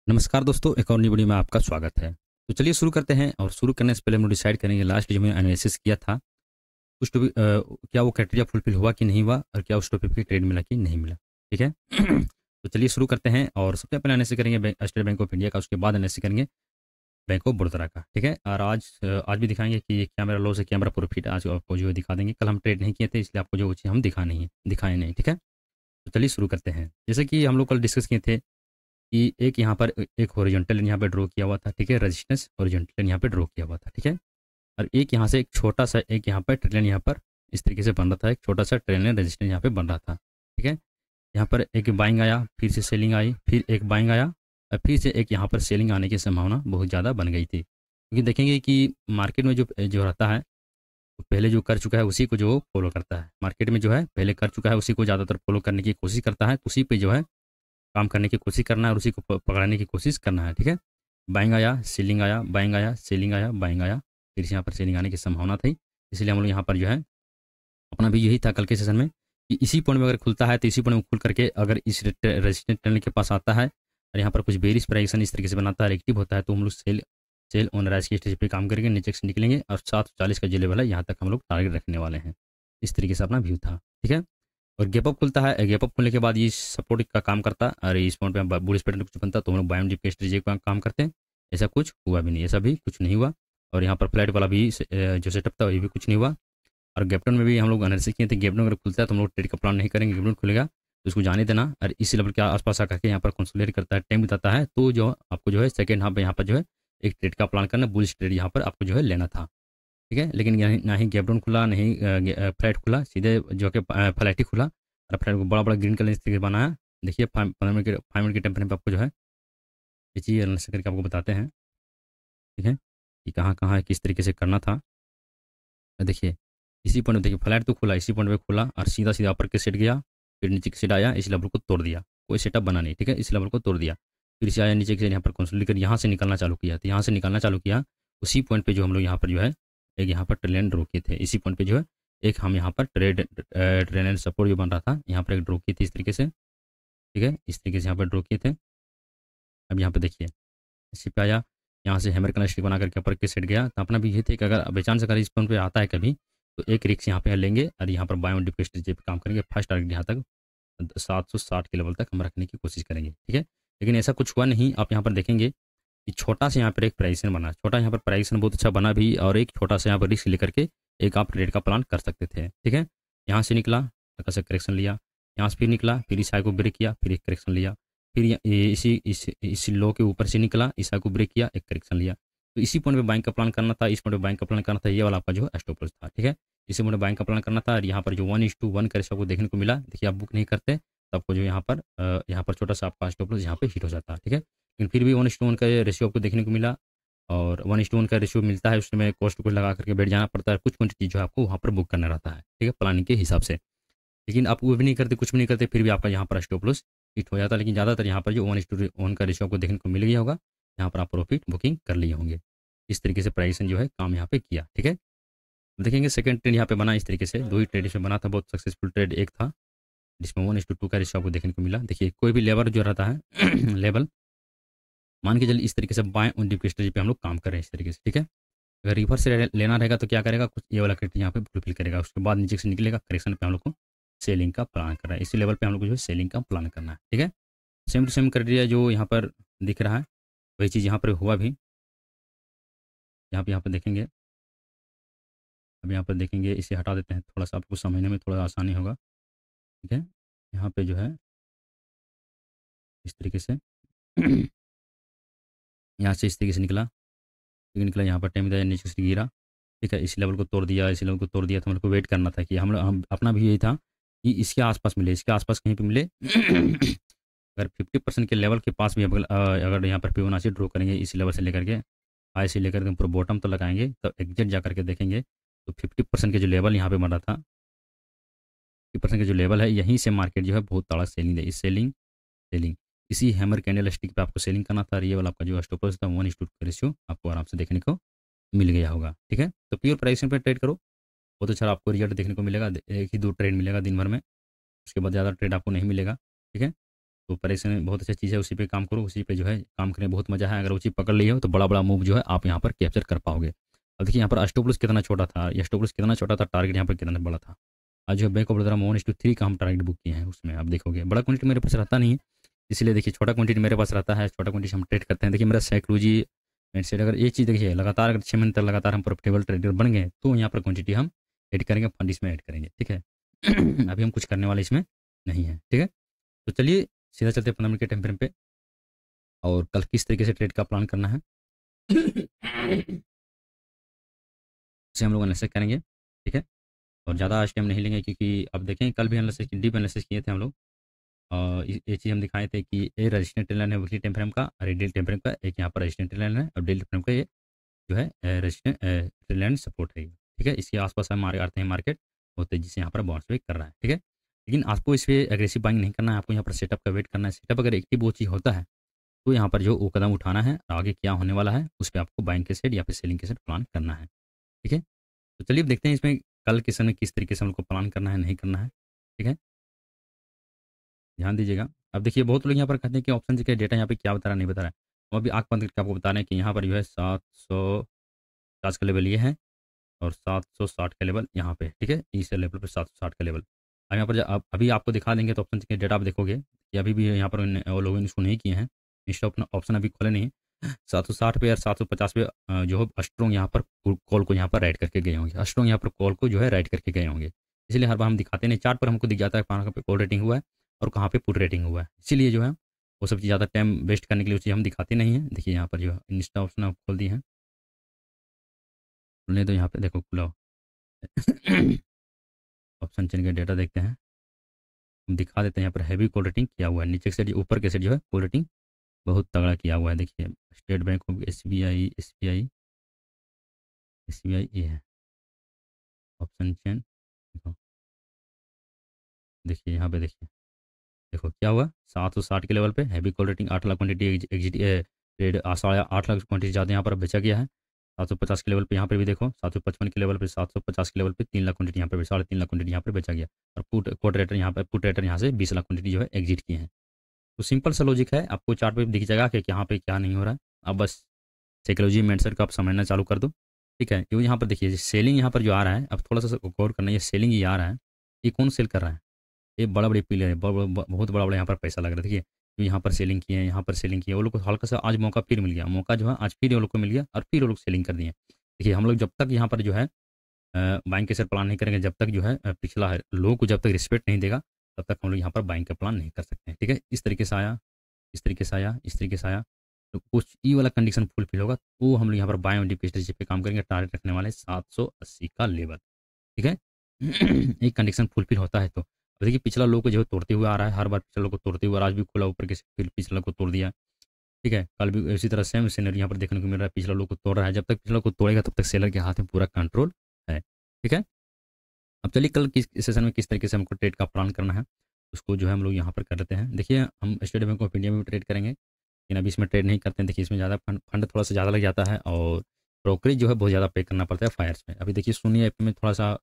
नमस्कार दोस्तों, एक और नई वीडियो में आपका स्वागत है। तो चलिए शुरू करते हैं और शुरू करने से पहले हम लोग डिसाइड करेंगे लास्ट जो हमने एनालिसिस किया था, उस टॉपिक क्या वो क्राइटेरिया फुलफिल हुआ कि नहीं हुआ और क्या उस टॉपिक पे ट्रेड मिला कि नहीं मिला। ठीक है? तो चलिए शुरू करते हैं और सबसे पहले एनालिसिस करेंगे स्टेट बैंक ऑफ इंडिया का, उसके बाद एनालिसिस करेंगे बैंक ऑफ बड़ौदा का। ठीक है? और आज भी दिखाएंगे कि ये क्या मेरा लॉस है, क्या मेरा प्रॉफिट है, आज आपको जो है दिखा देंगे। कल हम ट्रेड नहीं किए थे, इसलिए आपको जो चीज़ हम दिखाए नहीं। ठीक है? तो चलिए शुरू करते हैं। जैसे कि हम लोग कल डिस्कस किए थे कि एक यहाँ पर एक हॉरिजॉन्टल लाइन यहाँ पे ड्रॉ किया हुआ था। ठीक है? रेजिस्टेंस हॉरिजॉन्टल लाइन यहाँ पे ड्रॉ किया हुआ था। ठीक है? और एक यहाँ से एक छोटा सा एक यहाँ पर ट्रेन यहाँ पर इस तरीके से बन रहा था, एक छोटा सा ट्रेन रेजिस्टेंस यहाँ पे बन रहा था। ठीक है? यहाँ पर एक बाइंग आया, फिर से सेलिंग आई, फिर एक बाइंग आया और फिर से एक यहाँ पर सेलिंग आने की संभावना बहुत ज़्यादा बन गई थी। क्योंकि देखेंगे कि मार्केट में जो जो रहता है, तो पहले जो कर चुका है उसी को जो फॉलो करता है। मार्केट में जो है पहले कर चुका है उसी को ज़्यादातर फॉलो करने की कोशिश करता है, तो उसी पे जो है काम करने की कोशिश करना है और उसी को पकड़ने की कोशिश करना है। ठीक है? बाइंग आया, सेलिंग आया, बाइंग आया, सेलिंग आया, बाइंग आया, फिर से यहाँ पर सेलिंग आने की संभावना थी। इसलिए हम लोग यहाँ पर जो है अपना भी यही था कल के सेशन में कि इसी पॉइंट में अगर खुलता है तो इसी पॉइंट में खुल करके अगर इस रेजिस्टेंट टनल के पास आता है और यहाँ पर कुछ बेरिश प्राइसन इस तरीके से बनाता है, एक्टिव होता है, तो हम लोग सेल सेल ऑन राइज की स्टेज पे काम करेंगे, नीचे से निकलेंगे और 740 का जो लेवल है यहाँ तक हम लोग टारगेट रखने वाले हैं। इस तरीके से अपना व्यू था। ठीक है? और गैप अप खुलता है, गैप अप खुलने के बाद ये सपोर्ट का काम करता है और इस पॉइंट पे बुलिश पैटर्न कुछ बनता तो हम लोग बायम डिप के स्ट्रेटेजी का काम करते हैं। ऐसा कुछ हुआ भी नहीं, ऐसा भी कुछ नहीं हुआ। और यहाँ पर फ्लैट वाला भी जो सेटअप था ये भी कुछ नहीं हुआ। और गैपटन में भी हम लोग एनालिसिस किए थे, गैपटन अगर खुलता है तो हम लोग ट्रेड का प्लान नहीं करेंगे, गैपटन खुलेगा तो उसको जाने देना और इसी लेवल के आसपास आकर के यहाँ पर कंसोलिडेट करता है, टाइम बताता है, तो जो आपको जो है सेकंड हाफ में यहाँ पर जो है एक ट्रेड का प्लान करना, बुलिश ट्रेड यहाँ पर आपको जो है लेना था। ठीक है? लेकिन ना ही गैप डाउन खुला, नहीं फ्लैट खुला, सीधे जो कि फ्लैट ही खुला और फ्लैट को बड़ा बड़ा ग्रीन कलर इस तरीके से बनाया। देखिए 5 मिनट के टाइम फ्रेम पे आपको जो है ये चीज़ एनालिसिस करके आपको बताते हैं। ठीक है? कि कहाँ कहाँ किस तरीके से करना था। देखिए इसी पॉइंट पे देखिए फ्लैट तो खुला, इसी पॉइंट पे खुला और सीधा सीधा ऊपर के सेट गया, फिर नीचे के सेट आया, इस लेवल को तोड़ दिया, कोई सेटअप बना नहीं। ठीक है? इस लेवल को तोड़ दिया, फिर से आया नीचे के सेट, यहाँ पर कंसोलिडेट कर यहाँ से निकलना चालू किया, तो यहाँ से निकलना चालू किया, उसी पॉइंट पे जो हम लोग यहाँ पर जो है एक यहाँ पर ट्रेन ड्रॉ किए थे, इसी पॉइंट पे जो है एक हम यहाँ पर ट्रेन एंड सपोर्ट जो बन रहा था यहाँ पर एक ड्रॉ की थी इस तरीके से। ठीक है? इस तरीके से यहाँ पर ड्रॉ किए थे। अब यहाँ पे देखिए इसी पे आया, यहाँ से हैमर का स्टिक बना करके ऊपर के सेट गया, तो अपना भी ये थे कि अगर बेचान से अगर इस पॉइंट पे आता है कभी तो एक रिक्स यहाँ पे लेंगे और यहाँ पर बायोन डिप स्टेज पे काम करेंगे, फर्स्ट टारगेट यहाँ तक 760 के लेवल तक हम रखने की कोशिश करेंगे। ठीक है? लेकिन ऐसा कुछ हुआ नहीं। आप यहाँ पर देखेंगे कि छोटा सा यहाँ पर एक प्राइसन बना, छोटा यहाँ पर प्राइसन बहुत अच्छा बना भी, और एक छोटा सा यहाँ पर रिस्क लेकर के एक आप ट्रेड का प्लान कर सकते थे। ठीक है? यहाँ से निकला, हल्का सा करेक्शन लिया, यहाँ से फिर निकला, फिर इस हाई को ब्रेक किया, फिर एक करेक्शन लिया, फिर इसी लो के ऊपर से निकला, इस हाई को ब्रेक किया, एक करेक्शन लिया। तो इसी पॉइंट पे बाइंग का प्लान करना था, इस पॉइंट पे बाइंग का प्लान करना था, ये वाला आपका जो है स्टॉप लॉस था। ठीक है? इसी पॉइंट पे बाइंग का प्लान करना था और यहाँ पर जो 1:1 का रेशो आपको देखने को मिला, देखिए आप बुक नहीं करते तो आपको जो यहाँ पर छोटा सा आपका स्टॉप लॉस यहाँ पे हिट हो जाता है। ठीक है? लेकिन फिर भी 1:1 का रेशियो आपको देखने को मिला और 1:1 का रेशियो मिलता है, उसमें कॉस्ट कुछ लगा करके बैठ जाना पड़ता है, कुछ क्वांटिटी जो है आपको वहाँ पर बुक करना रहता है। ठीक है? प्लानिंग के हिसाब से। लेकिन आप वो भी नहीं करते, कुछ भी नहीं करते, फिर भी आपका यहाँ पर स्टॉप लॉस हिट हो जाता है। लेकिन ज़्यादातर यहाँ पर जो 1:1 का रेशियो आपको देखने को मिल गया होगा, यहाँ पर आप प्रॉफिट बुकिंग कर लिए होंगे। इस तरीके से प्राइसन जो है काम यहाँ पे किया। ठीक है? देखेंगे सेकंड ट्रेड यहाँ पे बना इस तरीके से, 2 ही ट्रेड इसमें बना था, बहुत सक्सेसफुल ट्रेड एक था जिसमें 1:2 का रेशियो आपको देखने को मिला। देखिए कोई भी लेवल जो रहता है लेवल मान के चलिए इस तरीके से बाएं और डिप स्ट्रेटजी पे हम लोग काम कर रहे हैं इस तरीके से। ठीक है? अगर रिवर्स से लेना रहेगा तो क्या करेगा, कुछ ये वाला क्राइटेरिया यहाँ पे फुलफिल करेगा, उसके बाद नीचे से निकलेगा, करेक्शन पे हम लोग को सेलिंग का प्लान करना है, इसी लेवल पे हम लोग को जो है सेलिंग का प्लान करना है। ठीक है? सेम टू सेम क्राइटेरिया जो यहाँ पर दिख रहा है वही चीज़ यहाँ पर हुआ भी। यहाँ पे देखेंगे, अब यहाँ पर देखेंगे, इसे हटा देते हैं, थोड़ा सा आपको समझने में थोड़ा आसानी होगा। ठीक है? यहाँ पे जो है इस तरीके से यहाँ से इस तरीके से निकला, ठीक निकला, यहाँ पर टाइम दिया, नीचे से गिरा। ठीक है? इस लेवल को तोड़ दिया, इस लेवल को तोड़ दिया, तो हम लोग को वेट करना था कि हम अपना भी यही था कि इसके आसपास मिले, इसके आसपास कहीं पे मिले। अगर 50% के लेवल के पास भी अगर यहाँ पर फिबोनाची ड्रॉ करेंगे इसी लेवल से लेकर के हाई से लेकर के पूरा बॉटम तो लगाएंगे, तो एग्जैक्ट जा करके देखेंगे तो 50% के जो लेवल यहाँ पे बना था, 50% का जो लेवल है, यहीं से मार्केट जो है बहुत तगड़ा सेलिंग है, इस सेलिंग सेलिंग इसी हैमर कैंडल स्टिक पे आपको सेलिंग करना था। और ये वाला आपका जो स्टॉप लॉस था 1:2 का रेशियो आपको आराम से देखने को मिल गया होगा। ठीक है? तो प्योर प्राइसिंग पे ट्रेड करो, बहुत अच्छा आपको रिजल्ट देखने को मिलेगा। एक ही 2 ट्रेड मिलेगा दिन भर में, उसके बाद ज़्यादा ट्रेड आपको नहीं मिलेगा। ठीक है? तो परेशानी बहुत अच्छी चीज़ है, उसी पे काम करो, उसी पे जो है काम करने में बहुत मज़ा है। अगर वो चीज़ पकड़ ली हो तो बड़ा-बड़ा मूव जो है आप यहाँ पर कैप्चर कर पाओगे। अब देखिए यहाँ पर स्टॉप लॉस कितना छोटा था, ये स्टॉप लॉस कितना छोटा था, टारगेट यहाँ पर कितना बड़ा था। आज जो है बैंक ऑफ बड़ौदा में 1:3 का हम टारगेट बुक किए हैं, उसमें आप देखोगे बड़ा क्वांटिटी मेरे पास रहता नहीं है, इसलिए देखिए छोटा क्वांटिटी मेरे पास रहता है, छोटा क्वांटिटी हम ट्रेड करते हैं। देखिए मेरा साइकोलॉजी माइंडसेट, अगर ये चीज़ देखिए लगातार अगर 6 महीने तक लगातार हम प्रॉफिटेबल ट्रेडर बन गए तो यहाँ पर क्वांटिटी हम ऐड करेंगे, फंड इसमें ऐड करेंगे, ठीक है। अभी हम कुछ करने वाले इसमें नहीं है, ठीक है। तो चलिए सीधा चलते हैं 15 मिनट के टाइम फ्रेम पे, और कल किस तरीके से ट्रेड का प्लान करना है इसे हम लोग एनालिसिस करेंगे, ठीक है। और ज़्यादा आज टाइम नहीं लेंगे, क्योंकि अब देखें कल भी एनालिसिस डीप एनालिसिस किए थे हम लोग, और ये चीज़ हम दिखाए थे कि ये रेजिस्टेंट ट्रेंड लाइन है वीकली टाइम फ्रेम का, और डेली टाइम फ्रेम का एक यहाँ पर रेजिस्टेंट ट्रेंड लाइन है, और डेली फ्रेम का ये जो है रेजिस्टेंट ट्रेंड लाइन सपोर्ट है, ठीक है। इसके आसपास हम आते हैं मार्केट बहुत तेजी से यहाँ पर बाउंस बैक कर रहा है, ठीक है। लेकिन आपको इस पर एग्रेसिव बाइंग नहीं करना है, आपको यहाँ पर सेटअप का वेट करना है। सेटअप अगर एक्टिव वो चीज़ होता है तो यहाँ पर जो वो कदम उठाना है, आगे क्या होने वाला है उस पर आपको बाइंग के सेट या फिर सेलिंग के सेट प्लान करना है, ठीक है। तो चलिए अब देखते हैं इसमें कल के समय किस तरीके से हमको प्लान करना है, नहीं करना है, ठीक है। ध्यान दीजिएगा। अब देखिए बहुत लोग यहाँ पर कहते हैं कि ऑप्शन के डेटा यहाँ पे क्या बता रहा है, नहीं बता रहा है। हम अभी आँख बंद करके आपको बता रहे हैं कि यहाँ पर जो है 750 का लेवल ये है, और 760 का लेवल यहाँ पे, ठीक है। इस लेवल पे 760 का लेवल। अब यहाँ पर अभी आपको दिखा देंगे तो ऑप्शन के डेटा आप देखोगे कि अभी भी यहाँ पर वो लोग इसको नहीं किए हैं, इंस्टा अपना ऑप्शन अभी खोले नहीं। 760 पे या 750 पे जो है स्ट्रॉन्ग यहाँ पर कॉल को यहाँ पर राइट करके गए होंगे, स्ट्रॉन्ग यहाँ पर कॉल को जो है राइट करके गए होंगे। इसलिए हर बार हम दिखाते नहीं, चार्ट पर हमको दिख जाता है कहाँ पे कॉल रेटिंग हुआ है और कहाँ पे पुट रेटिंग हुआ है। इसीलिए जो है वो सब चीज़ ज़्यादा टाइम वेस्ट करने के लिए वो चीज़ हम दिखाते नहीं हैं। देखिए यहाँ पर जो है इंस्टा ऑप्शन आप खोल दिए हैं, खुलने तो यहाँ पे देखो खुला ऑप्शन चेन का डेटा देखते हैं, हम दिखा देते हैं। यहाँ पर हैवी कॉल रेटिंग किया हुआ है, नीचे के साइड ऊपर के साइड जो है कॉल रेटिंग बहुत तगड़ा किया हुआ है। देखिए स्टेट बैंक ऑफ एसबीआई ये है ऑप्शन चेन, देखो देखिए यहाँ पे देखिए, देखो क्या हुआ 760 के लेवल पे heavy call rating 8 lakh quantity exit trade 8.5 lakh quantity ज़्यादा यहाँ पर बेचा गया है। 750 के लेवल पे यहाँ पर भी देखो, 755 के लेवल पे, 750 के लेवल पे 3 लाख क्वांटिटी यहाँ पर, 3.5 लाख क्वांटिटी यहाँ पर बेचा गया, और पुट रेटर यहाँ पर, पुट रेटर यहाँ से 20 लाख क्वांटिटी जो है एग्जिट किए हैं। तो सिंपल सा लॉजिक है, आपको चार्ट पे दिख जाएगा कि यहाँ पे क्या नहीं हो रहा है। अब बस साइकोलॉजी माइंडसेट को आप समझना चालू कर दो, ठीक है। क्योंकि यहाँ पर देखिए सेलिंग यहाँ पर जो आ रहा है, अब थोड़ा सा गौर करना, ये सेलिंग ये आ रहा है, ये कौन सेल कर रहा है, ये बड़ा बड़ी प्लेयर है, बहुत बड़ा बड़ा यहाँ पर पैसा लग रहा है। देखिए जो यहाँ पर सेलिंग किए हैं, यहाँ पर सेलिंग किए, वो लोग को हल्का सा आज मौका फिर मिल गया, मौका जो है आज फिर वो लोग को मिल गया, और फिर वो लोग सेलिंग कर दिए। देखिए हम लोग जब तक यहाँ पर जो है बाइंग के सेट प्लान नहीं करेंगे, जब तक जो है पिछला है लोगों को जब तक रिस्पेक्ट नहीं देगा तब तक हम लोग यहाँ पर बाइंग का प्लान नहीं कर सकते हैं, ठीक है। इस तरीके से आया, इस तरीके से आया, इस तरीके से आया, तो कुछ ई वाला कंडीशन फुलफिल होगा तो हम लोग यहाँ पर बाय ऑन डिप स्ट्रेटजी पे काम करेंगे, टारगेट रखने वाले 780 का लेवल, ठीक है। एक कंडीशन फुलफिल होता है तो अब देखिए पिछला लो को जो है तोड़ते हुए आ रहा है, हर बार पिछला लो को तोड़ते हुए, आज भी खुला ऊपर के फिर पिछला को तोड़ दिया, ठीक है। कल भी इसी तरह सेम सीनरी यहाँ पर देखने को मिल रहा है, पिछला लो को तोड़ रहा है। जब तक पिछला को तोड़ेगा तब तक सेलर के हाथ में पूरा कंट्रोल है, ठीक है। अब चलिए कल किस सेशन में किस तरीके से हमको ट्रेड का प्लान करना है उसको जो है हम लोग यहाँ पर कर लेते हैं। देखिए हम स्टेट बैंक ऑफ इंडिया में भी ट्रेड करेंगे, लेकिन अभी इसमें ट्रेड नहीं करते हैं। देखिए इसमें ज़्यादा फंड थोड़ा सा ज़्यादा लग जाता है, और ब्रोकरेज जो है बहुत ज़्यादा पे करना पड़ता है फायर्स में। अभी देखिए शून्य ऐप में थोड़ा सा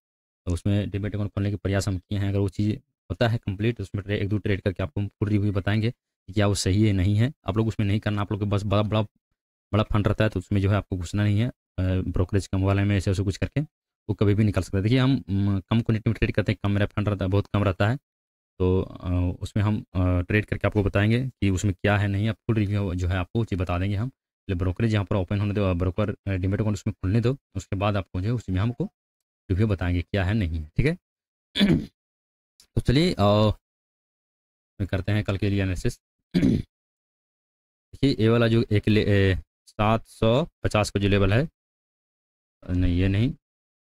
उसमें डिमेट अकाउंट खोलने के प्रयास हम किए हैं, अगर वो चीज़ होता है कंप्लीट, उसमें एक दो ट्रेड करके आपको पूरी रिव्यू बताएंगे कि क्या वो सही है नहीं है। आप लोग उसमें नहीं करना, आप लोग के बस बड़ा बड़ा बड़ा फंड रहता है तो उसमें जो है आपको घुसना नहीं है, ब्रोकरेज कम वाले में ऐसे ऐसे कुछ करके वो कभी भी निकल सकता है। देखिए हम कम क्वान्टिटी में ट्रेड करते हैं, कम मेरा फंड रहता है, बहुत कम रहता है, तो उसमें हम ट्रेड करके आपको बताएंगे कि उसमें क्या है नहीं है, फुल रिव्यू जो है आपको चीज़ बता देंगे हम। पहले ब्रोकरेज यहाँ पर ओपन होने दो, ब्रोकर डिमेट अकाउंट उसमें खुलने दो, उसके बाद आपको जो है उसमें हमको रिव्यू बताएंगे क्या है नहीं है, ठीक है। तो चलिए करते हैं कल के लिए एनालिसिस। देखिए ये वाला जो 750 का जो लेवल है, नहीं ये नहीं,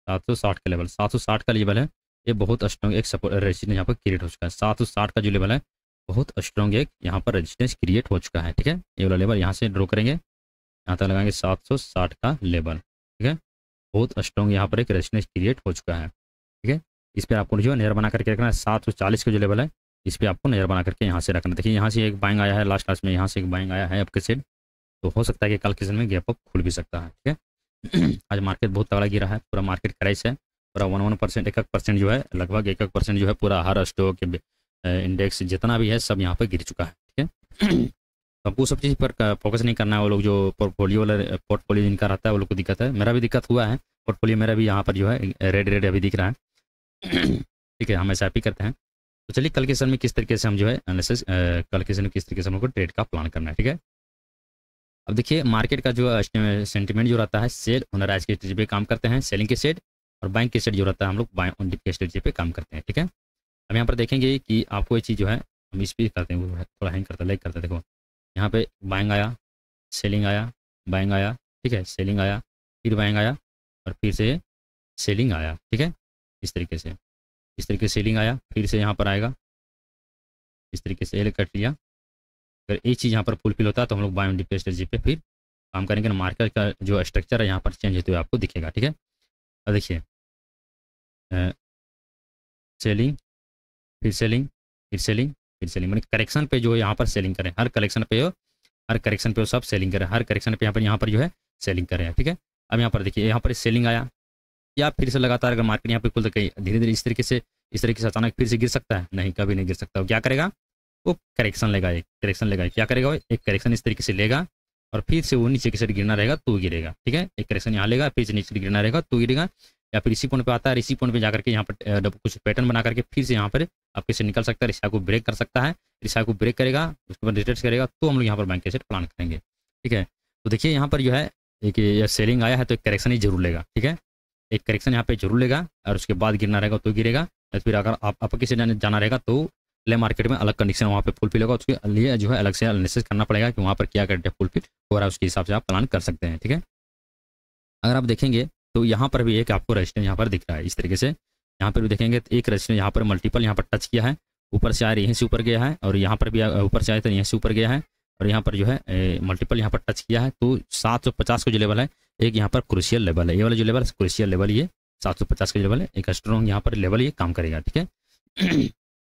760 का लेवल, 760 का लेवल है, ये बहुत स्ट्रॉन्ग एक सपोर्ट रेजिस्टेंस यहाँ पर क्रिएट हो चुका है। 760 का जो लेवल है बहुत स्ट्रॉन्ग एक यहाँ पर रेजिस्टेंस क्रिएट हो चुका है, ठीक है। ये वाला लेवल यहाँ से ड्रॉ करेंगे, यहाँ तक लगाएंगे 760 का लेवल, ठीक है। बहुत स्ट्रॉन्ग यहाँ पर एक रेजिस्टेंस क्रिएट हो चुका है, ठीक है। इस पर आपको जो नजर बना करके रखना है। 740 का जो लेवल है इस पर आपको नजर बना करके यहाँ से रखना। देखिए यहाँ से एक बाइंग आया है लास्ट क्लास में, यहाँ से एक बाइंग आया है आपके सेट, तो हो सकता है कि कल के दिन में गैप अप खुल भी सकता है, ठीक है। आज मार्केट बहुत तगड़ा गिरा है, पूरा मार्केट क्रैश है, पूरा 1% 1% जो है लगभग 1% जो है पूरा हर स्टॉक इंडेक्स जितना भी है सब यहाँ पर गिर चुका है, ठीक है। तो आपको सब चीज़ पर फोकस नहीं करना है। वो लोग जो पोर्टफोलियो जिनका रहता है वो लोग को दिक्कत है, मेरा भी दिक्कत हुआ है। पोर्टफोलियो मेरा भी यहाँ पर जो है रेड रेड अभी दिख रहा है। ठीक है, हम ऐसा भी करते हैं। तो चलिए कल के सेशन में किस तरीके से हम जो है एनालिसिस, कल के सेशन में किस तरीके से हमको ट्रेड का प्लान करना है, ठीक है। अब देखिए मार्केट का जो सेंटिमेंट जो रहता है, सेल ऑन राइज के स्ट्रेटजी पे काम करते हैं, सेलिंग के सेट, और बाइंग के सेट जो रहता है हम लोग बाय ऑन डिप के स्ट्रेटजी पे काम करते हैं, ठीक है। अब यहाँ पर देखेंगे कि आपको ये चीज़ जो है हम इस पर करते हैं, वो थोड़ा हैंग करता है, लाइक करता है। देखो यहाँ पे बाइंग आया, सेलिंग आया, बाइंग आया, ठीक है, सेलिंग आया, फिर बाइंग आया, और फिर से सेलिंग आया, ठीक है। इस तरीके से सेलिंग आया, फिर से यहाँ पर आएगा, इस तरीके से एल कट लिया। अगर एक चीज़ यहाँ पर फुलफिल होता है तो हम लोग बाय ऑन डिप स्ट्रेटजी पे फिर काम करेंगे ना। मार्केट का जो स्ट्रक्चर है यहाँ पर चेंज होते हुए आपको दिखेगा, ठीक है। अब देखिए सेलिंग, फिर सेलिंग, फिर सेलिंग, फिर सेलिंग, मैंने करेक्शन पे जो है यहाँ पर सेलिंग करें, हर करेक्शन पे हो, हर करेक्शन पे वो सब सेलिंग करें, हर करेक्शन पे यहाँ पर जो है सेलिंग करें, ठीक है। अब यहाँ पर देखिए यहाँ पर सेलिंग आया, या फिर से लगातार अगर मार्केट यहाँ पे खुल तो कहीं धीरे धीरे इस तरीके से अचानक फिर से गिर सकता है, नहीं कभी नहीं गिर सकता। वो क्या करेगा, वो करेक्शन लेगा, एक करेक्शन लेगा, क्या करेगा वो, एक करेक्शन इस तरीके से लेगा, और फिर से वो नीचे की साइड गिरना रहेगा तो गिरेगा, ठीक है। एक करेक्शन यहाँ लेगा, फिर से नीचे गिरना रहेगा तो गिरेगा, या फिर इसी पॉइंट पे आता है, इसी पॉइंट पे जाकर के यहाँ पर कुछ पैटर्न बना करके फिर से यहाँ पर आपके से निकल सकता है, रिसा को ब्रेक कर सकता है, रिसा को ब्रेक करेगा, उसके बाद रिटेस्ट करेगा, तो हम लोग यहाँ पर बैंक के सेट प्लान करेंगे, ठीक है। तो देखिए यहाँ पर जो है एक सेलिंग आया है तो एक करेक्शन ही जरूर लेगा, ठीक है, एक करेक्शन यहाँ पे जरूर लेगा, और उसके बाद गिरना रहेगा तो गिरेगा, या फिर अगर आप आपके से जाना रहेगा तो ले मार्केट में अलग कंडीशन वहाँ पे फुलफिल होगा, उसके लिए जो है अलग से एनालिसिस करना पड़ेगा कि वहाँ पर क्या करते हैं फुलफिल हो रहा है, उसके हिसाब से आप प्लान कर सकते हैं, ठीक है। अगर आप देखेंगे तो यहाँ पर भी एक आपको रेजिस्टेंस यहाँ पर दिख रहा है इस तरीके से, यहाँ पर भी देखेंगे तो एक रेजिस्टेंस यहाँ पर मल्टीपल यहाँ पर टच किया है, ऊपर से आया यहीं से ऊपर गया है, और यहाँ पर भी ऊपर से आया तो यहीं से ऊपर गया है, और यहाँ पर जो है मल्टीपल यहाँ पर टच किया है। तो 750 का जो लेवल है एक यहाँ पर क्रूशियल लेवल है, ये वाला जो लेवल है क्रूशियल लेवल, ये 750 का लेवल है, एक स्ट्रॉन्ग यहाँ पर लेवल ये काम करेगा, ठीक है।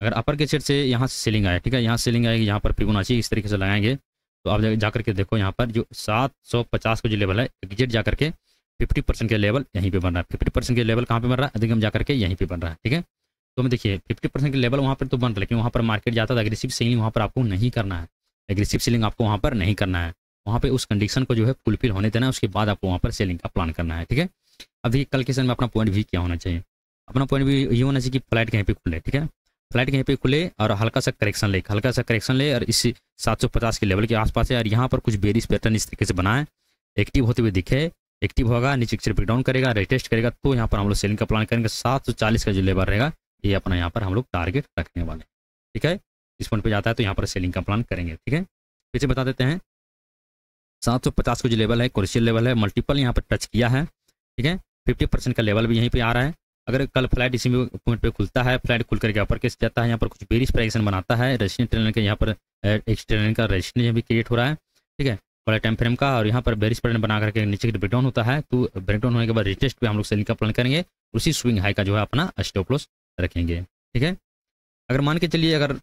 अगर अपर के सेट से यहाँ से सेलिंग आया, ठीक है, यहाँ सेलिंग आएगी, यहाँ पर फिबोनाची इस तरीके से लगाएंगे, तो आप जाकर के देखो यहाँ पर जो 750 का जो लेवल है एग्जिट जाकर के 50% के लेवल यहीं पे बन रहा है। 50% के लेवल कहाँ पे बन रहा है, अधिकतम जाकर के यहीं पे बन रहा है, ठीक है। तो हम देखिए 50% के लेवल वहाँ पर तो बन रहा है, लेकिन वहाँ पर मार्केट जाता है, एग्रेसिव सेलिंग वहाँ पर आपको नहीं करना है, एग्रेसिव सेलिंग आपको वहाँ पर नहीं करना है, वहाँ पे उस कंडीशन को जो है फुलफिल होने देना है, उसके बाद आपको वहाँ पर सेलिंग का प्लान करना है, ठीक है। अब देखिए कल के सेशन में अपना पॉइंट भी क्या होना चाहिए, अपना पॉइंट भी ये होना चाहिए कि फ्लाइट कहीं पे खुले, ठीक है, फ्लाइट कहीं पे खुले और हल्का सा करेक्शन ले, और इस 750 के लेवल के आसपास है, और यहाँ पर कुछ बेरिश पैटर्न इस तरीके से बनाए, एक्टिव होते हुए दिखे, एक्टिव होगा, नीचे से ब्रेक डाउन करेगा, रिटेस्ट करेगा, तो यहाँ पर हम लोग सेलिंग का प्लान करेंगे। 740 का जो लेवल रहेगा ये अपना यहाँ पर हम लोग टारगेट रखने वाले, ठीक है। इस पॉइंट पे जाता है तो यहाँ पर सेलिंग का प्लान करेंगे, ठीक है। फिर से बता देते हैं 750 का जो लेवल है क्रूशियल लेवल है, मल्टीपल यहाँ पर टच किया है, ठीक है। 50% का लेवल भी यहीं पे आ रहा है। अगर कल फ्लाइट इसी पॉइंट पे खुलता है, फ्लाइट खुल करके अपर केस जाता है, यहाँ पर कुछ बेरिश प्राइसन बनाता है, रेजिस्टेंस ट्रेंड के यहाँ पर एक ट्रेंड का रेजिस्टेंस भी क्रिएट हो रहा है, ठीक है, बड़े टाइम फ्रेम का, और यहाँ पर बेरिश पैटर्न बना करके नीचे ब्रेक डाउन होता है, तो ब्रेक डाउन होने के बाद रिटेस्ट पे हम लोग सेलिंग का प्लान करेंगे, उसी स्विंग हाई का जो है अपना स्टॉप लॉस रखेंगे, ठीक है। अगर मान के चलिए अगर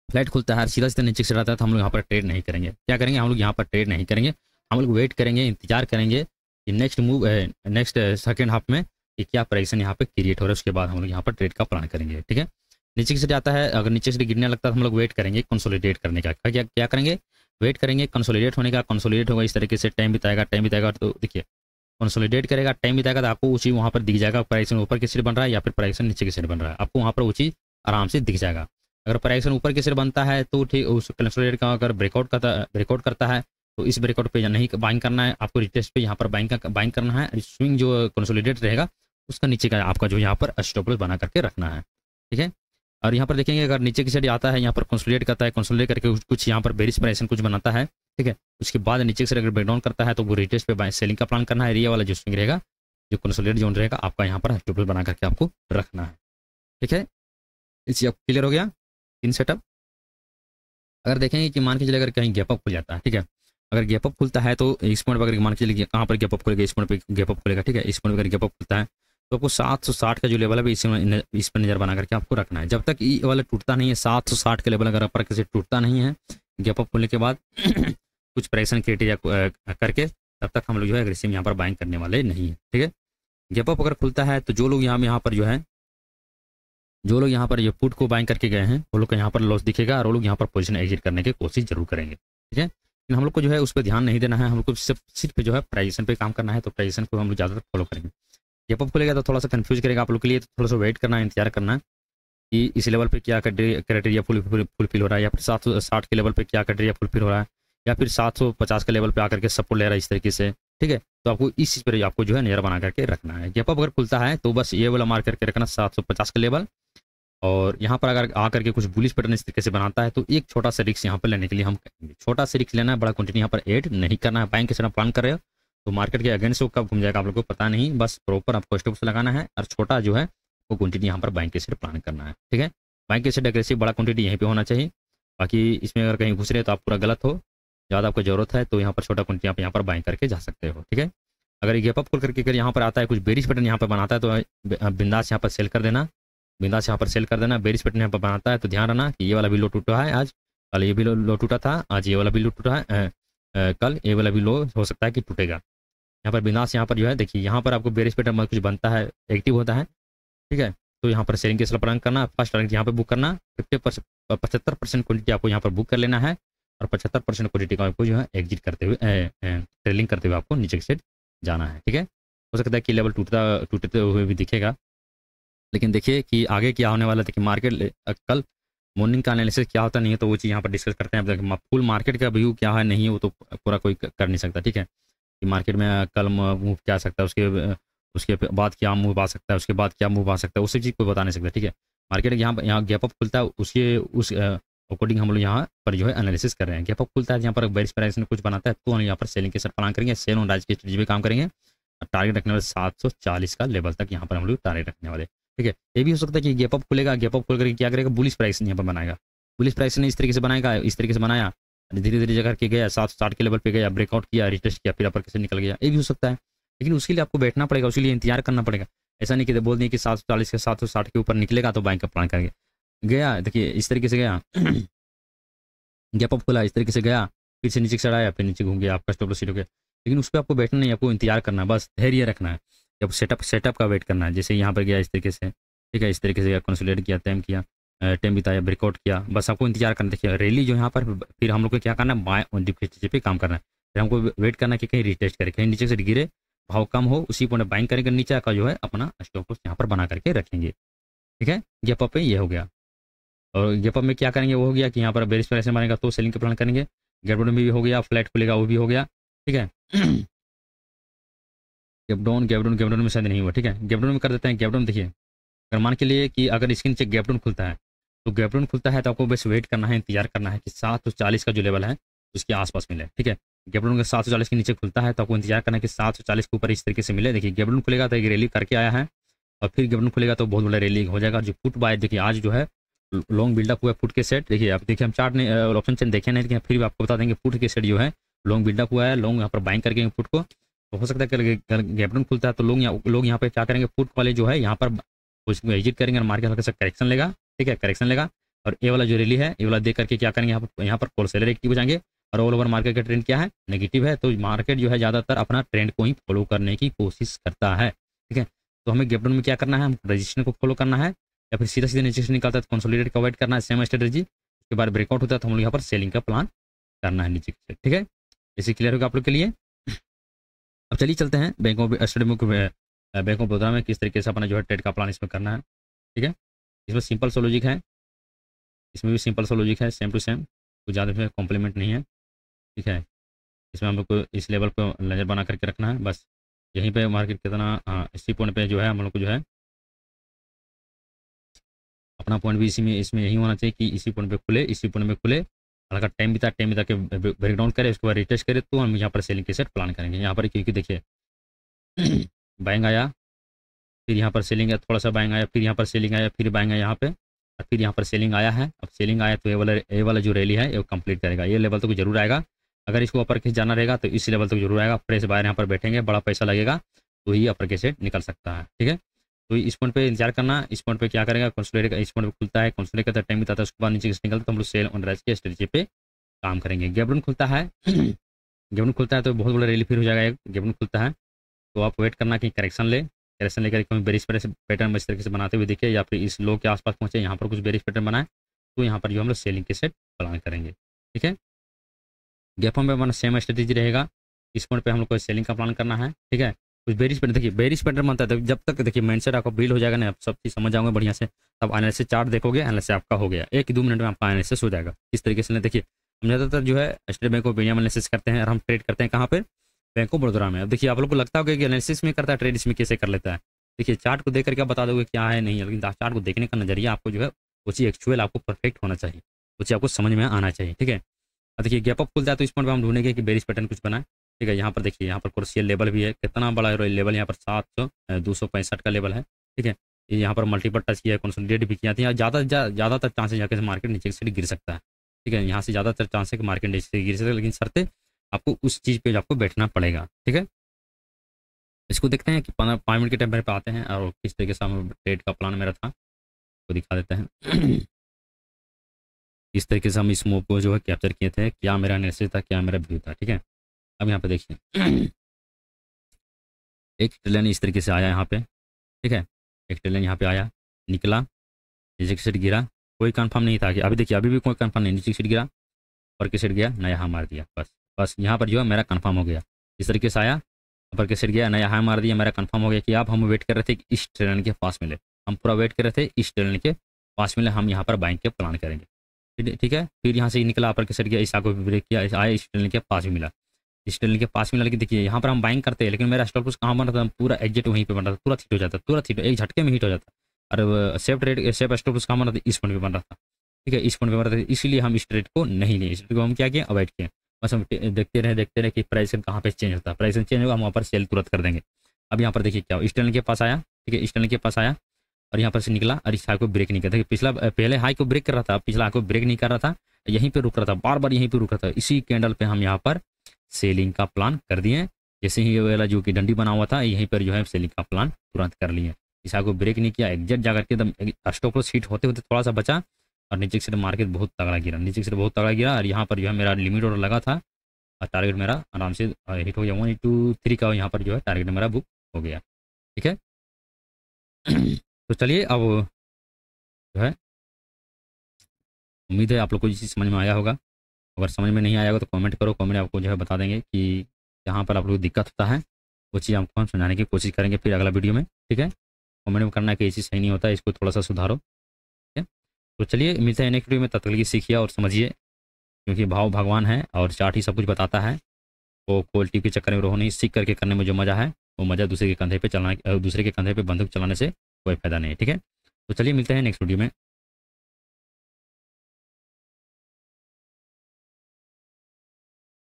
फ्लाइट खुलता है सीधा सीधा नीचे से रहता है तो हम लोग यहाँ पर ट्रेड नहीं करेंगे, क्या करेंगे, हम लोग यहाँ पर ट्रेड नहीं करेंगे, हम लोग वेट करेंगे, इंतजार करेंगे कि नेक्स्ट सेकेंड हाफ में कि क्या प्राइसन यहाँ पे क्रिएट हो रहा है, उसके बाद हम लोग यहाँ पर ट्रेड का प्लान करेंगे, ठीक है। नीचे से जाता है, अगर नीचे से गिरने लगता है तो हम लोग वेट करेंगे कंसोलिडेट करने का, क्या करेंगे, वेट करेंगे कंसोलिडेट होने का, कंसोलिडेट होगा इस तरीके से, टाइम बिताएगा, तो देखिए कंसोलिडेट करेगा, टाइम बिताएगा, तो आपको ऊँची वहाँ पर दिख जाएगा, प्राइसन ऊपर की साइड बन रहा है या फिर प्राइसन नीचे की साइड बन रहा है, आपको वहाँ पर ऊँची आराम से दिख जाएगा। अगर प्राइसन ऊपर की साइड बनता है तो ठीक, उस कंसोलिडेट का अगर ब्रेकआउट करता है तो इस ब्रेकआउट पे नहीं बाइंग करना है, आपको रिटेस्ट पे यहाँ पर बाइंग करना है, स्विंग जो कंसोलिडेट रहेगा उसका नीचे का आपका जो यहाँ पर स्टॉप लॉस बना करके रखना है, ठीक है। और यहाँ पर देखेंगे अगर नीचे की साइड आता है, यहाँ पर कंसोलिडेट करता है, कंसोलिडेट करके कुछ यहाँ पर बेरिश प्राइसन कुछ बनाता है, ठीक है, उसके बाद नीचे से अगर ब्रेकडाउन करता है तो वो रिटेस्ट पे सेलिंग का प्लान करना है, एरिया वाला जो स्विंग रहेगा, जो कंसोलिडेट जोन रहेगा, आपका यहाँ पर स्टॉप लॉस बना करके आपको रखना है, ठीक है। इसी आपको क्लियर हो गया इन सेटअप। अगर देखेंगे कि मान के चलिए अगर कहीं गैप अप खुल जाता है, ठीक है, अगर गैप अप खुलता है तो इस पॉइंट पर अगर मान के चलिए कहाँ पर गैप अप खुलेगा, इस पॉइंट पर गैप अप खुलेगा, ठीक है, इस पॉइंट पर गैप अप खुलता है तो आपको 760 का जो लेवल है इस पर नज़र बना करके आपको रखना है। जब तक ये वाला टूटता नहीं है, 760 का लेवल अगर अपर से टूटता नहीं है गैप अप खुलने के बाद कुछ प्रेशन क्रिएटिव करके, तब तक हम लोग जो है एग्रेसिव यहाँ पर बाइंग करने वाले नहीं है, ठीक है। गैप अप अगर खुलता है तो जो लोग यहाँ पर जो है जो लोग यहाँ पर ये पुट को बाइंग करके गए हैं वो लोग को यहाँ पर लॉस दिखेगा और वो लोग यहाँ पर पोजीशन एग्जिट करने की कोशिश जरूर करेंगे, ठीक है। लेकिन हम लोग को जो है उस पर ध्यान नहीं देना है, हम लोग को सिर्फ जो है प्राइजेशन पे काम करना है, तो प्राइजेशन को हम लोग ज़्यादातर फॉलो करेंगे। गैप अप खुलेगा तो थोड़ा सा कंफ्यूज करेगा आप लोग के लिए, तो थोड़ा सा वेट करना है, इंतजार करना है कि इस लेवल पे क्या क्राइटेरिया फुलफिल हो रहा है, या फिर 760 के लेवल पे क्या क्राइटेरिया फुलफिल हो रहा है, या फिर 750 के लेवल पे आकर के सपोर्ट ले रहा है इस तरीके से, ठीक है। तो आपको इस चीज़ पर आपको जो है नजर बना करके रखना है। गैप अप अगर खुलता है तो बस ये वाला मार्क करके रखना 750 का लेवल, और यहाँ पर अगर आकर के कुछ बुलिश पैटर्न इस तरीके से बनाता है तो एक छोटा सा रिस्क यहाँ पर लेने के लिए हम कहेंगे। छोटा सा रिस्क लेना है, बड़ा क्वांटिटी यहाँ पर ऐड नहीं करना है। बैंक के साथ प्लान कर रहे हो तो मार्केट के अगेंस्ट वो कब घूम जाएगा आप लोग को पता नहीं, बस प्रॉपर आपको स्टॉप लगाना है, और छोटा जो है वो क्वांटिटी यहाँ पर बैंक के साथ प्लान करना है, ठीक है। बैंक के साथ एग्रेसिव बड़ा क्वांटिटी यहीं पे होना चाहिए, बाकी इसमें अगर कहीं घुस रहे तो आप पूरा गलत हो, ज़्यादा आपको जरूरत है तो यहाँ पर छोटा क्वांटिटी आप यहाँ पर बाइंग करके जा सकते हो, ठीक है। अगर ये गैप अप खोल करके अगर यहाँ पर आता है कुछ बेरिश पैटर्न यहाँ पर बनाता है तो बिंदास यहाँ पर सेल कर देना, बिंदास यहाँ पर सेल कर देना। बेरिश पैटर्न यहाँ पर बनाता है तो ध्यान रखना कि ये वाला भी लो टूटा है आज, कल ये भी लो टूटा था, आज ये वाला भी लो टूटा है, कल ये वाला भी लो हो सकता है कि टूटेगा। यहाँ पर बिंदास यहाँ पर जो है देखिए यहाँ पर आपको बेरिश पैटर्न कुछ बनता है, एक्टिव होता है, ठीक है। तो यहाँ पर सेलिंग के साथ प्लान करना, फर्स्ट टारगेट यहाँ पर बुक करना, 75% क्वांटिटी आपको यहाँ पर बुक कर लेना है, और 75% क्वांटिटी को आपको जो है एग्जिट करते हुए ट्रेलिंग करते हुए आपको नीचे की साइड जाना है, ठीक है। हो सकता है कि लेवल टूटते हुए भी दिखेगा, लेकिन देखिए कि आगे क्या होने वाला है। देखिए मार्केट कल मॉर्निंग का एनालिसिस क्या होता नहीं है तो वो चीज़ यहाँ पर डिस्कस करते हैं। अब फुल मार्केट का व्यू क्या है नहीं है वो तो पूरा कोई कर नहीं सकता, ठीक है। कि मार्केट में कल मूव क्या आ सकता है, उसके बाद क्या मूव आ सकता है, उसके बाद क्या मूव आ सकता है, उसी चीज़ को बता नहीं सकता, ठीक है। मार्केट यहाँ गैप अप खुलता है उस अकॉर्डिंग हम लोग यहाँ पर जो है एनालिसिस कर रहे हैं। गैप अप खुलता है यहाँ पर बेरिश प्राइस में कुछ बनाता है तो हम यहाँ पर सेलिंग के साथ प्लान करेंगे, सेल ऑन राइज की स्ट्रेटजी पे काम करेंगे, और टारगेट रखने वाले 740 का लेवल तक यहाँ पर हम लोग टारगेट रखने वाले, ठीक है। ये भी हो सकता है कि गैप अप खुलेगा, गैप अप खुल करके क्या करेगा, बुलिश प्राइस यहाँ पर बनाएगा, बुलिश प्राइस ने इस तरीके से बनाएगा, इस तरीके से बनाया, धीरे धीरे जगह के गया 760 के लेवल पे गया, ब्रेकआउट किया, रिटेस्ट किया, फिर अपर कैसे निकल गया, ये भी हो सकता है। लेकिन उसके लिए आपको बैठना पड़ेगा, उसके लिए इंतजार करना पड़ेगा। ऐसा नहीं कि बोल दें कि 740 से 760 के ऊपर निकलेगा तो बैंक का प्लान करेंगे। गया देखिए इस तरीके से गया गैप अप खुला, इस तरीके से गया, फिर से नीचे चढ़ाया, फिर नीचे घूम गया, आपका स्टॉप लॉस हिट हो गया। लेकिन उस पर आपको बैठना नहीं, आपको इंतजार करना है, बस धैर्य रखना है, जब सेटअप का वेट करना है। जैसे यहाँ पर गया इस तरीके से, ठीक है, इस तरीके से कंसोलिडेट किया, टाइम बिताया, ब्रेकआउट किया, बस आपको इंतजार करना। देखिए रैली जो यहाँ पर फिर हम लोग को क्या करना है, बाय ऑन डिप पे काम करना है, फिर हमको वेट करना है कि कहीं रिटेस्ट करे, कहीं नीचे से गिरे, भाव कम हो, उसी पॉइंट बाइंग करेंगे, नीचे का जो है अपना स्टॉप लॉस यहाँ पर बना करके रखेंगे, ठीक है। गैप अप पे ये हो गया, और गैप अप में क्या करेंगे वो हो गया कि यहाँ पर बेरिश प्राइस मारेगा तो सेलिंग के प्लान करेंगे। गैप डाउन में भी हो गया, फ्लैट खुलेगा वो भी हो गया, ठीक है। गैप डाउन में शायद नहीं हुआ, ठीक है। गैप डाउन में कर देते हैं। गैप डाउन देखिए अगर मान के लिए कि अगर इसके नीचे गैप डाउन खुलता है तो गैप डाउन खुलता है तो आपको बस वेट करना है, इंतजार करना है कि 740 का जो लेवल है उसके आसपास मिले, ठीक है। गैप डाउन का 740 के नीचे खुलता है तो आपको इंतजार करना है कि 740 के ऊपर इस तरीके से मिले। देखिए गैप डाउन खुलेगा तो एक रैली करके आया है, और फिर गैप डाउन खुलेगा तो बहुत बड़ा रैली हो जाएगा। जो फुट बाय देखिए आज जो है लॉन्ग बिल्डअप हुआ है फुट के सेट, देखिए आप देखिए हम चार्ट ने ऑप्शन चेन देखे नहीं, लेकिन फिर भी आपको बता देंगे फुट के सेट जो है लॉन्ग बिल्डअप हुआ है, लॉन्ग यहाँ पर बाइंग करके फुट को, तो हो सकता है कि गैप डाउन खुलता है तो लोग यहाँ पे क्या करेंगे, फुट वाले जो है यहाँ पर उसको एग्जिट करेंगे और मार्केट हल्का सा करेक्शन लेगा, ठीक है, करेक्शन लेगा, और ये वाला जो रैली है ये वाला देख करके क्या करेंगे, यहाँ पर कॉल सेलर एक्टिव हो जाएंगे, और ऑल ओवर मार्केट का ट्रेंड क्या है, नेगेटिव है, तो मार्केट जो है ज़्यादातर अपना ट्रेंड को ही फॉलो करने की कोशिश करता है, ठीक है। तो हमें गैप डाउन में क्या करना है, हम रजिस्ट्रेशन को फॉलो करना है, या फिर सीधा सीधा नीचे से निकलता है तो कंसोलिडेट का वेट करना है, सेम स्ट्रेटजी। उसके बाद ब्रेकआउट होता है तो हम लोग यहाँ पर सेलिंग का प्लान करना है नीचे से, ठीक है। इसे क्लियर होगा आप लोग के लिए। अब चलिए चलते हैं बैंक ऑफ बड़ौदा में किस तरीके से अपना जो है ट्रेड का प्लान इसमें करना है, ठीक है। इसमें सिंपल सा लॉजिक है, इसमें भी सिंपल सा लॉजिक है, सेम टू सेम, कुछ ज़्यादा इसमें कॉम्प्लीमेंट नहीं है, ठीक है। इसमें हम लोग को इस लेवल को नज़र बना करके रखना है, बस यहीं पे मार्केट कितना इसी पॉइंट पे जो है हम लोग को जो है अपना पॉइंट भी इसमें यही होना चाहिए कि इसी पॉइंट पे खुले, इसी पॉइंट में खुले, हल्का टाइम बिता के ब्रेकडाउन करे, उसके बाद रिटेस्ट करे तो हम यहाँ पर सेलिंग के सेट प्लान करेंगे। यहाँ पर क्योंकि देखिए बाइंग आया, फिर यहाँ पर सेलिंग आया, थोड़ा सा बाइंग आया, फिर यहाँ पर सेलिंग आया, फिर बाइंग आया यहाँ पे, और फिर यहाँ पर सेलिंग आया है। अब सेलिंग आया तो ये वाला जो रैली है ये कंप्लीट करेगा, ये लेवल तक जरूर आएगा। अगर इसको अपर केस जाना रहेगा तो इस लेवल तक जरूर आएगा, फ्रेश बायर यहाँ पर बैठेंगे, बड़ा पैसा लगेगा तो ही अपर केस निकल सकता है, ठीक है। तो इस पॉइंट पे इंतजार करना, इस पॉइंट पे क्या करेगा, कंसोलिडेट इस पॉइंट पे खुलता है, कंसोलिडेट करता है, टाइम बिताता है, उसके बाद नीचे निकलता है तो हम लोग सेल ऑन राइज के स्ट्रेटजी पे काम करेंगे। गैप डाउन खुलता है गैप डाउन खुलता है तो बहुत बड़ा रैली फिर हो जाएगा, गैप डाउन खुलता है तो आप वेट करना कि करेक्शन ले, करेक्शन लेकर कहीं बेरिश पैटर्न इस तरीके से बनाते हुए दिखे या फिर इस लो के आसपास पहुंचे, यहाँ पर कुछ बेरिश पैटर्न बनाए, तो यहाँ पर जो हम लोग सेलिंग के सेट प्लान करेंगे। ठीक है, गैप में हमारा सेम स्ट्रेटेजी रहेगा। इस पॉइंट पे हम लोग को सेलिंग का प्लान करना है। ठीक है, कुछ बेरिश पैटर्न, देखिए बेरिश पैटर्न बनता है जब तक देखिए माइंडसेट आपका बिल्ड हो जाएगा ना, आप सब चीज़ समझ जाओगे बढ़िया से, तब एनालिसिस चार्ट देखोगे, एनालिसिस आपका हो गया, 1-2 मिनट में आपका एनालिसिस हो जाएगा। इस तरीके से देखिए हम ज़्यादातर जो है स्टेट बैंक ऑफ इंडिया में एनालिसिस करते हैं और हम ट्रेड करते हैं कहाँ पे, बैंक ऑफ बड़ौदा में। अब देखिए आप लोग को लगता होगा कि एनालिसिस में करता है, ट्रेड इसमें कैसे कर लेता है। देखिए चार्ट को देख करके आप बता दोगे क्या है नहीं है, लेकिन चार्ट को देखने का नजरिया आपको जो है वो चीज़ एक्चुअल आपको परफेक्ट होना चाहिए, वो चीज़ आपको समझ में आना चाहिए। ठीक है, अब देखिए गैप अप खुलता है तो इस पॉइंट पर हम ढूंढेंगे कि बेरिश पैटर्न कुछ बना है। ठीक है, यहाँ पर देखिए यहाँ पर क्रूशियल लेवल भी है, कितना बड़ा लेवल, यहाँ पर 265 का लेवल है। ठीक है, ये यहाँ पर मल्टीपल टच किया है, कंसोलिडेट भी किया था, यहाँ ज़्यादातर चांसेस यहाँ से मार्केट नीचे से गिर सकता है। ठीक है, यहाँ से ज़्यादातर चांसेस मार्केट नीचे से गिर सकता है, लेकिन शर्तें आपको उस चीज़ पे आपको बैठना पड़ेगा। ठीक है, इसको देखते हैं कि 5 मिनट के टाइम पे आते हैं और किस तरीके से हम ट्रेड का प्लान मेरा था वो दिखा देते हैं। इस तरीके से हम इस मूव को जो है कैप्चर किए थे, क्या मेरा एनालिसिस था, क्या मेरा व्यू था। ठीक है, अब यहाँ पे देखिए एक ट्रेन इस तरीके से आया यहाँ पे। ठीक है, एक ट्रेन यहाँ पे आया, निकला, नीचे की साइड गिरा, कोई कंफर्म नहीं था कि अभी देखिए अभी भी कोई कंफर्म नहीं, नीचे की साइड गिरा, ऊपर की साइड गया, नया हाई मार दिया, बस यहाँ पर जो है मेरा कंफर्म हो गया। इस तरीके से आया, ऊपर की साइड गया, नया हाई मार दिया, मेरा कंफर्म हो गया कि अब हम वेट कर रहे थे कि इस ट्रेन के पास मिले, हम पूरा वेट कर रहे थे इस ट्रेन के पास मिले, हम यहाँ पर बाइंग के प्लान करेंगे। ठीक है, फिर यहाँ से निकला, ऊपर की साइड गया, इस आगे ब्रेक किया, आया इस ट्रेन के पास भी मिला, इस ट्रेन के पास मिला, लेकिन देखिए यहाँ पर हम बाइंग करते हैं, लेकिन मेरा स्टॉप लॉस कहाँ बन रहा था, पूरा एग्जिट वहीं पे बन रहा था, तुरंत हिट हो जाता, तुरंत हिट, एक झटके में हिट हो जाता। और safe trade safe stop loss कहाँ बन रहा था, इस पॉइंट पे बन रहा था। ठीक है, इस पॉइंट पे बन रहा था, इसीलिए हम इस ट्रेड को नहीं लिए, इस ट्रेड को हम क्या किए, अवॉइड किए। बस हम देखते रहे कि प्राइस कहाँ पे चेंज होता है, प्राइस चेंज होगा हम वहाँ पर सेल तुरंत कर देंगे। अब यहाँ पर देखिए क्या इस ट्रेन के पास आया। ठीक है, इस ट्रेन के पास आया और यहाँ पर से निकला और इस हाई को ब्रेक नहीं करता, पिछला पहले हाई को ब्रेक कर रहा था, पिछला हाई को ब्रेक नहीं कर रहा था, यहीं पे रुक रहा था, बार बार यहीं पे रुक रहा था। इसी कैंडल पे हम यहाँ पर सेलिंग का प्लान कर दिए, जैसे ही ये वाला जो कि डंडी बना हुआ था यहीं पर जो है सेलिंग का प्लान तुरंत कर लिए। इस हाई को ब्रेक नहीं किया, एग्जैक्ट जाकर के एकदम स्टॉप लॉस हिट होते होते थोड़ा सा बचा और नीचे से मार्केट बहुत तगड़ा गिरा, नीचे से बहुत तगड़ा गिरा और यहाँ पर जो है मेरा लिमिट ऑर्डर लगा था और टारगेट मेरा आराम से हिट हो गया, 1-2-3 का यहाँ पर जो है टारगेट मेरा बुक हो गया। ठीक है, तो चलिए अब जो है उम्मीद है आप लोग को ये चीज़ समझ में आया होगा। अगर समझ में नहीं आया होगा तो कमेंट करो, कमेंट आपको जो है बता देंगे कि जहाँ पर आप लोग को दिक्कत होता है वो चीज़ आपको हम समझाने की कोशिश करेंगे फिर अगला वीडियो में। ठीक है, कमेंट में करना है कि ये चीज़ सही नहीं होता है, इसको थोड़ा सा सुधारो। ठीक है, तो चलिए मिलते हैं नेक्स्ट वीडियो में, तब तक के लिए सीखिए और समझिए, क्योंकि भाव भगवान है और चार्ट ही सब कुछ बताता है। वो क्वालिटी के चक्कर में रहो नहीं, सीख करके करने में जो मज़ा है वो मज़ा दूसरे के कंधे पे चलाने, दूसरे के कंधे पे बंदूक चलाने से कोई फायदा नहीं है। ठीक है, तो चलिए मिलते हैं नेक्स्ट वीडियो में।